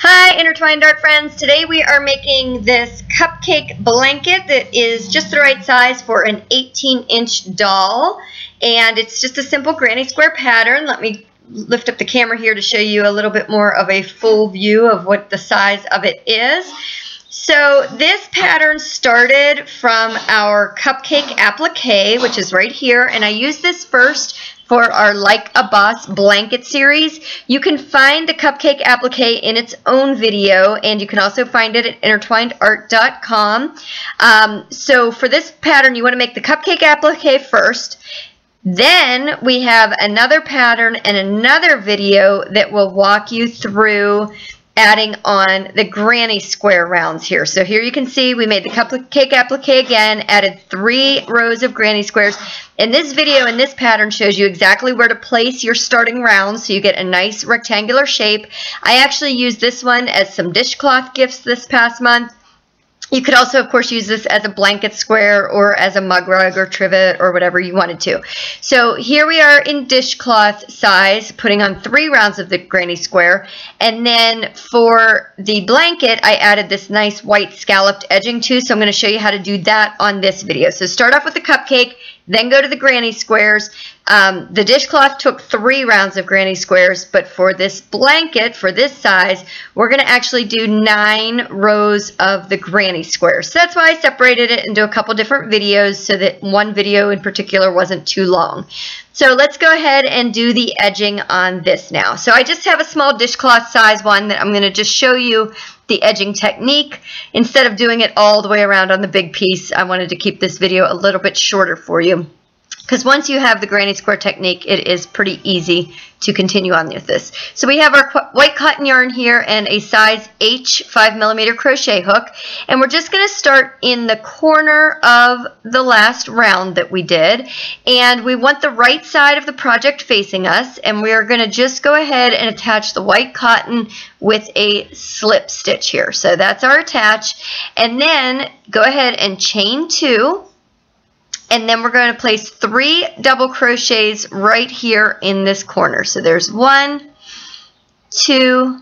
Hi intertwined art friends, today we are making this cupcake blanket that is just the right size for an 18-inch doll, and it's just a simple granny square pattern. Let me lift up the camera here to show you a little bit more of a full view of what the size of it is. So this pattern started from our Cupcake Applique, which is right here, and I used this first for our Like a Boss blanket series. You can find the Cupcake Applique in its own video, and you can also find it at intertwinedart.com. So for this pattern, you want to make the Cupcake Applique first. Then we have another pattern and another video that will walk you through adding on the granny square rounds here. So here you can see we made the Cupcake Applique again, added 3 rows of granny squares. And this video and this pattern shows you exactly where to place your starting rounds so you get a nice rectangular shape. I actually used this one as some dishcloth gifts this past month. You could also, of course, use this as a blanket square or as a mug rug or trivet or whatever you wanted to. So here we are in dishcloth size, putting on 3 rounds of the granny square. And then for the blanket, I added this nice white scalloped edging too. So I'm going to show you how to do that on this video. So start off with the cupcake, then go to the granny squares. The dishcloth took 3 rounds of granny squares, but for this blanket, for this size, we're going to actually do 9 rows of the granny squares. So that's why I separated it into a couple different videos so that one video in particular wasn't too long. So let's go ahead and do the edging on this now. So I just have a small dishcloth size one that I'm going to just show you the edging technique. Instead of doing it all the way around on the big piece, I wanted to keep this video a little bit shorter for you, because once you have the granny square technique, it is pretty easy to continue on with this. So we have our white cotton yarn here and a size H 5mm crochet hook, and we're just going to start in the corner of the last round that we did, and we want the right side of the project facing us, and we are going to just go ahead and attach the white cotton with a slip stitch here. So that's our attach, and then go ahead and chain 2. And then we're going to place 3 double crochets right here in this corner. So there's 1, 2,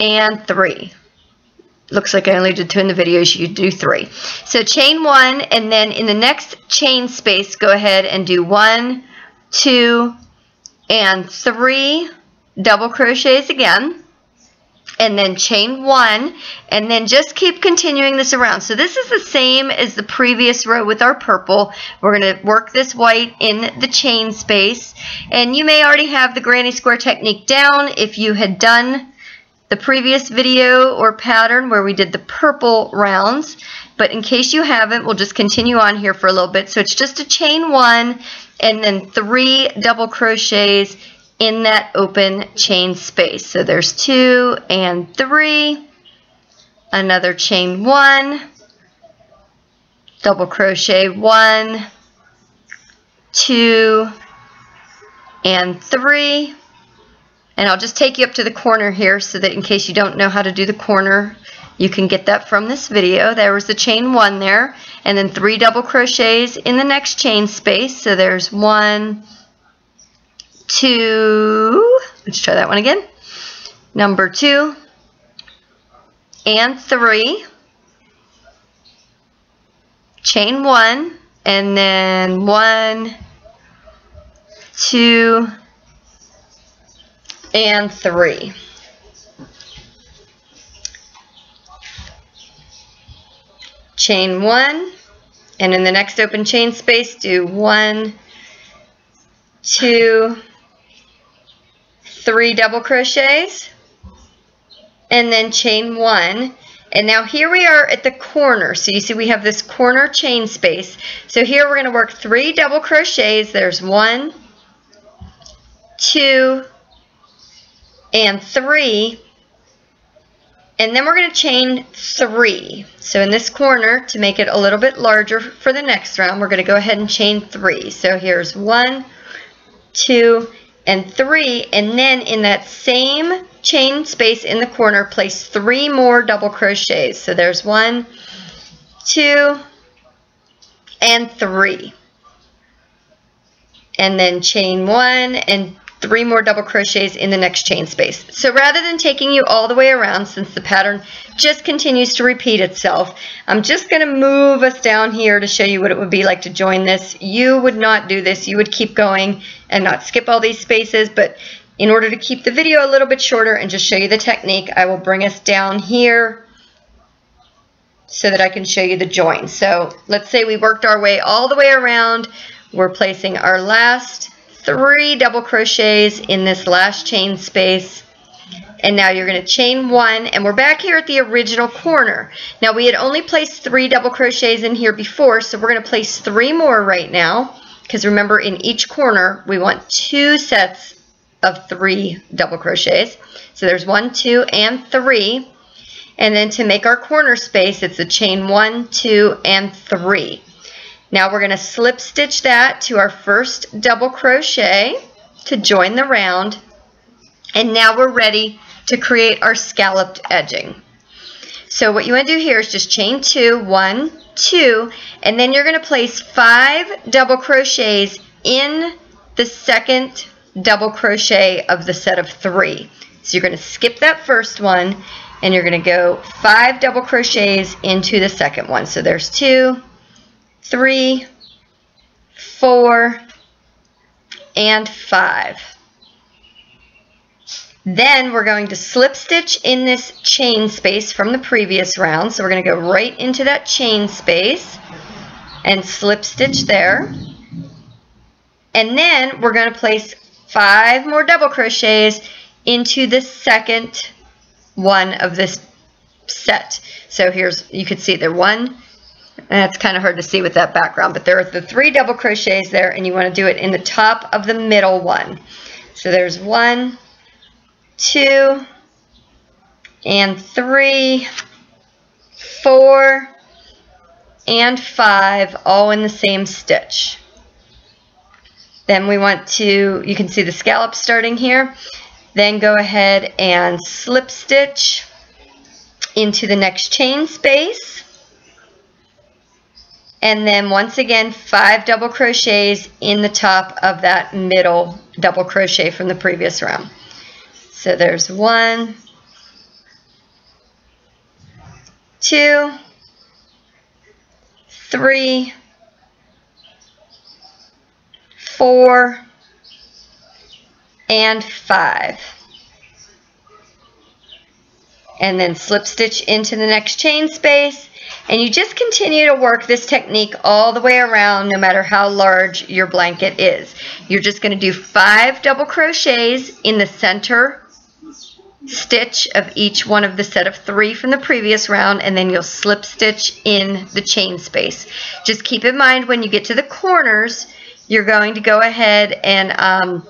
and 3. Looks like I only did 2 in the video. You should do 3. So chain 1, and then in the next chain space, go ahead and do 1, 2, and 3 double crochets again. And then chain 1, and then just keep continuing this around. So this is the same as the previous row with our purple. We're going to work this white in the chain space, and you may already have the granny square technique down if you had done the previous video or pattern where we did the purple rounds, but in case you haven't, we'll just continue on here for a little bit. So it's just a chain 1 and then 3 double crochets in that open chain space. So there's 2 and 3, another chain 1, double crochet 1, 2, and 3. And I'll just take you up to the corner here so that in case you don't know how to do the corner, you can get that from this video. There was the chain 1 there, and then 3 double crochets in the next chain space. So there's 1, 2, let's try that one again, number 2, and 3, chain 1, and then 1, 2, and 3. Chain 1, and in the next open chain space, do 1, 2, 3 double crochets, and then chain 1. And now here we are at the corner. So you see we have this corner chain space. So here we're going to work 3 double crochets. There's 1, 2, and 3. And then we're going to chain 3. So in this corner, to make it a little bit larger for the next round, we're going to go ahead and chain 3. So here's 1, 2, and 3, and then in that same chain space in the corner, place 3 more double crochets. So there's 1, 2, and 3. And then chain 1 and 3 more double crochets in the next chain space. So rather than taking you all the way around, since the pattern just continues to repeat itself, I'm just going to move us down here to show you what it would be like to join this. You would not do this. You would keep going and not skip all these spaces, but in order to keep the video a little bit shorter and just show you the technique, I will bring us down here so that I can show you the join. So let's say we worked our way all the way around. We're placing our last 3 double crochets in this last chain space, and now you're going to chain 1, and we're back here at the original corner. Now we had only placed 3 double crochets in here before, so we're going to place 3 more right now, because remember, in each corner we want 2 sets of 3 double crochets. So there's 1, 2, and 3. And then to make our corner space, it's a chain 1, 2, and 3. Now we're going to slip stitch that to our first double crochet to join the round. And now we're ready to create our scalloped edging. So what you want to do here is just chain 2, 1, 2, and then you're going to place 5 double crochets in the second double crochet of the set of 3. So you're going to skip that first one, and you're going to go 5 double crochets into the second one. So there's 2, 3, 4, and 5. Then we're going to slip stitch in this chain space from the previous round. So we're going to go right into that chain space and slip stitch there. And then we're going to place 5 more double crochets into the second one of this set. So here's, you can see there one, and it's kind of hard to see with that background, but there are the 3 double crochets there, and you want to do it in the top of the middle one. So there's 1, 2, and 3, 4, and 5, all in the same stitch. Then we want to, you can see the scallop starting here. Then go ahead and slip stitch into the next chain space. And then once again, 5 double crochets in the top of that middle double crochet from the previous round. So there's 1, 2, 3, 4, and 5. And then slip stitch into the next chain space, and you just continue to work this technique all the way around, no matter how large your blanket is. You're just going to do 5 double crochets in the center stitch of each one of the set of 3 from the previous round, and then you'll slip stitch in the chain space. Just keep in mind when you get to the corners, you're going to go ahead and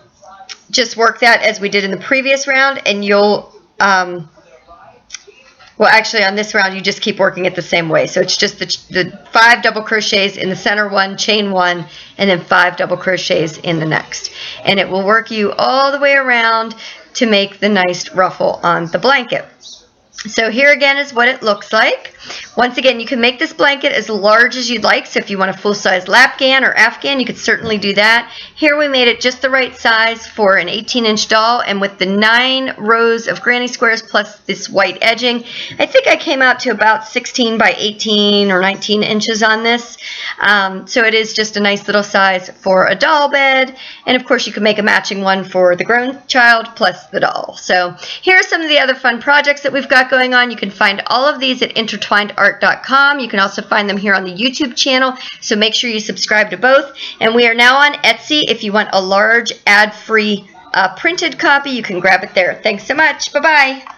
just work that as we did in the previous round, and you'll well, actually on this round you just keep working it the same way. So it's just the 5 double crochets in the center one, chain 1, and then 5 double crochets in the next, and it will work you all the way around to make the nice ruffle on the blanket. So here again is what it looks like. Once again, you can make this blanket as large as you'd like. So if you want a full-size lapghan or afghan, you could certainly do that. Here we made it just the right size for an 18-inch doll, and with the 9 rows of granny squares plus this white edging, I think I came out to about 16 by 18 or 19 inches on this. So it is just a nice little size for a doll bed, and of course you can make a matching one for the grown child plus the doll. So here are some of the other fun projects that we've got going on. You can find all of these at intertwinedart.com. You can also find them here on the YouTube channel, so make sure you subscribe to both. And we are now on Etsy. If you want a large ad-free printed copy, you can grab it there. Thanks so much. Bye-bye.